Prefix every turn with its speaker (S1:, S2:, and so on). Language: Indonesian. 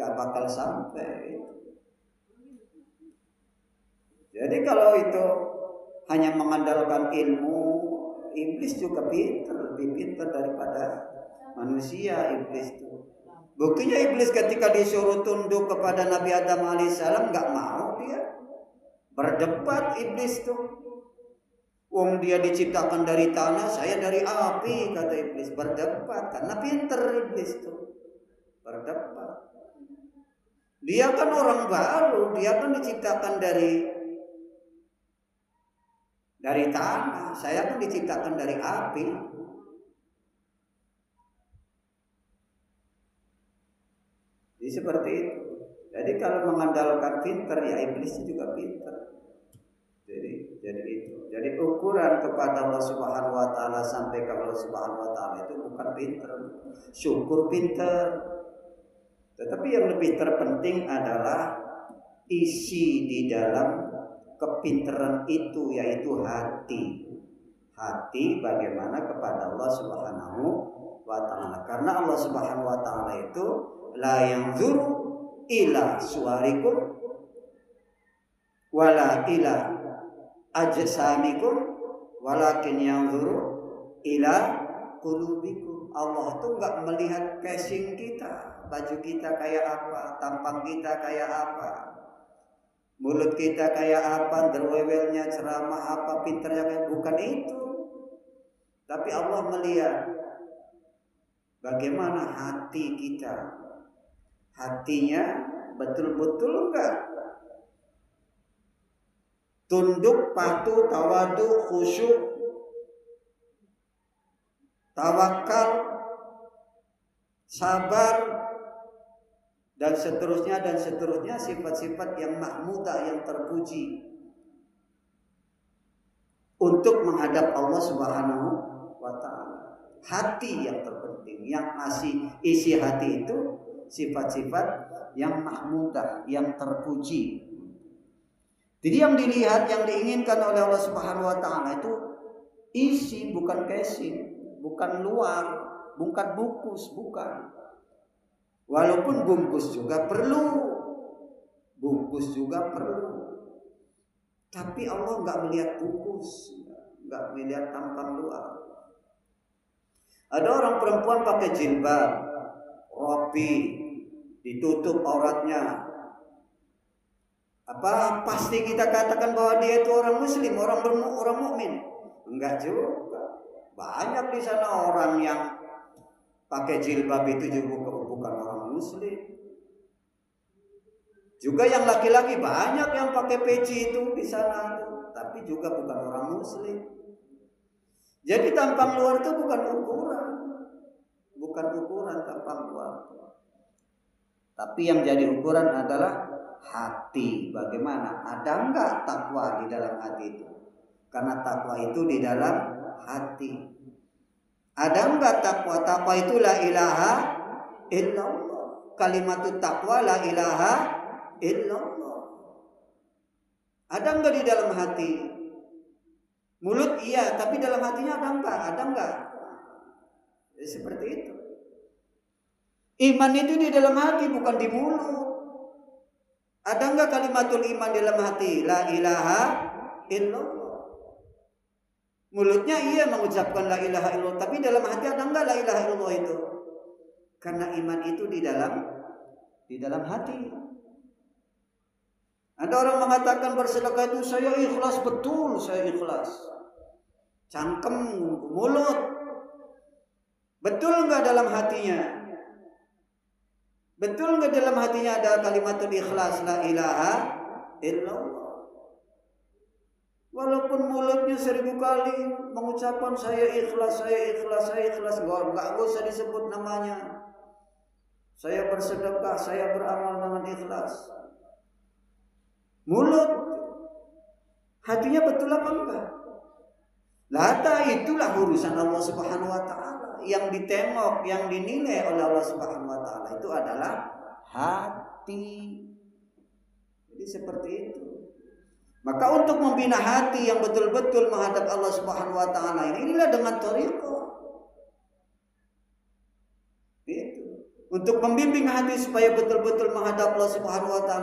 S1: gak bakal sampai. Jadi kalau itu hanya mengandalkan ilmu, iblis juga lebih pintar daripada manusia iblis itu. Buktinya iblis ketika disuruh tunduk kepada Nabi Adam alaihissalam nggak mau dia. Berdebat iblis tuh. Wong dia diciptakan dari tanah, saya dari api, kata iblis. Berdebat karena pintar iblis tuh. Berdebat. Dia kan orang baru, dia kan diciptakan dari tanah, saya kan diciptakan dari api. Jadi seperti itu. Jadi kalau mengandalkan pintar, ya iblis juga pintar. Jadi itu. Jadi ukuran kepada Allah Subhanahu wa taala sampai ke Allah Subhanahu wa taala itu bukan pintar. Syukur pintar. Tetapi yang lebih terpenting adalah isi di dalam kepintaran itu, yaitu hati. Hati bagaimana kepada Allah Subhanahu wa taala. Karena Allah Subhanahu wa taala itu la yanzuru ila suwarikum wala ila ajsamikum walakin yanzuru ila qulubikum. Allah tuh enggak melihat casing kita, baju kita kayak apa, tampang kita kayak apa, mulut kita kayak apa, derwewelnya, ceramah apa, pintarnya kayak, bukan itu. Tapi Allah melihat bagaimana hati kita. Hatinya betul-betul enggak tunduk, patuh, tawadu, khusyuk, tawakal, sabar, dan seterusnya sifat-sifat yang mahmudah, yang terpuji untuk menghadap Allah Subhanahu wa taala. Hati yang terpenting, yang isi hati itu sifat-sifat yang mahmudah, yang terpuji. Jadi yang dilihat, yang diinginkan oleh Allah Subhanahu wa taala itu isi, bukan casing, bukan luar, bukan bungkus, bukan. Walaupun bungkus juga perlu. Bungkus juga perlu. Tapi Allah enggak melihat bungkus, enggak melihat tampang luar. Ada orang perempuan pakai jilbab, rapi, ditutup auratnya. Apa pasti kita katakan bahwa dia itu orang muslim, orang mukmin? Enggak juga. Banyak di sana orang yang pakai jilbab itu juga bukan orang muslim. Juga yang laki-laki banyak yang pakai peci itu di sana itu, tapi juga bukan orang muslim. Jadi tampang luar itu bukan ukuran tampang luar. Tapi yang jadi ukuran adalah hati. Bagaimana? Ada enggak takwa di dalam hati itu? Karena takwa itu di dalam hati. Ada enggak takwa? Takwa itu la ilaha illallah. Kalimatut takwa la ilaha illallah. Ada enggak di dalam hati? Mulut iya, tapi dalam hatinya ada enggak? Ada enggak? Seperti itu. Iman itu di dalam hati, bukan di mulut. Ada enggak kalimatul iman di dalam hati? La ilaha illallah. Mulutnya iya mengucapkan la ilaha illallah, tapi dalam hati ada enggak la ilaha illallah itu? Karena iman itu di dalam hati. Ada orang mengatakan bersedekah itu saya ikhlas, betul saya ikhlas. Cangkem, mulut. Betul enggak dalam hatinya? Betul enggak dalam hatinya ada kalimatul ikhlas la ilaha illallah? Walaupun mulutnya 1000 kali mengucapkan saya ikhlas, enggak usah disebut namanya. Saya bersedekah, saya beramal dengan ikhlas. Mulut, hatinya betul apa enggak? Lata itulah urusan Allah Subhanahu wa taala. Yang ditengok, yang dinilai oleh Allah Subhanahu wa taala itu adalah hati. Jadi seperti itu. Maka untuk membina hati yang betul-betul menghadap Allah Subhanahu wa taala inilah dengan thariqah. Itu. untuk membimbing hati supaya betul-betul menghadap Allah Subhanahu wa taala.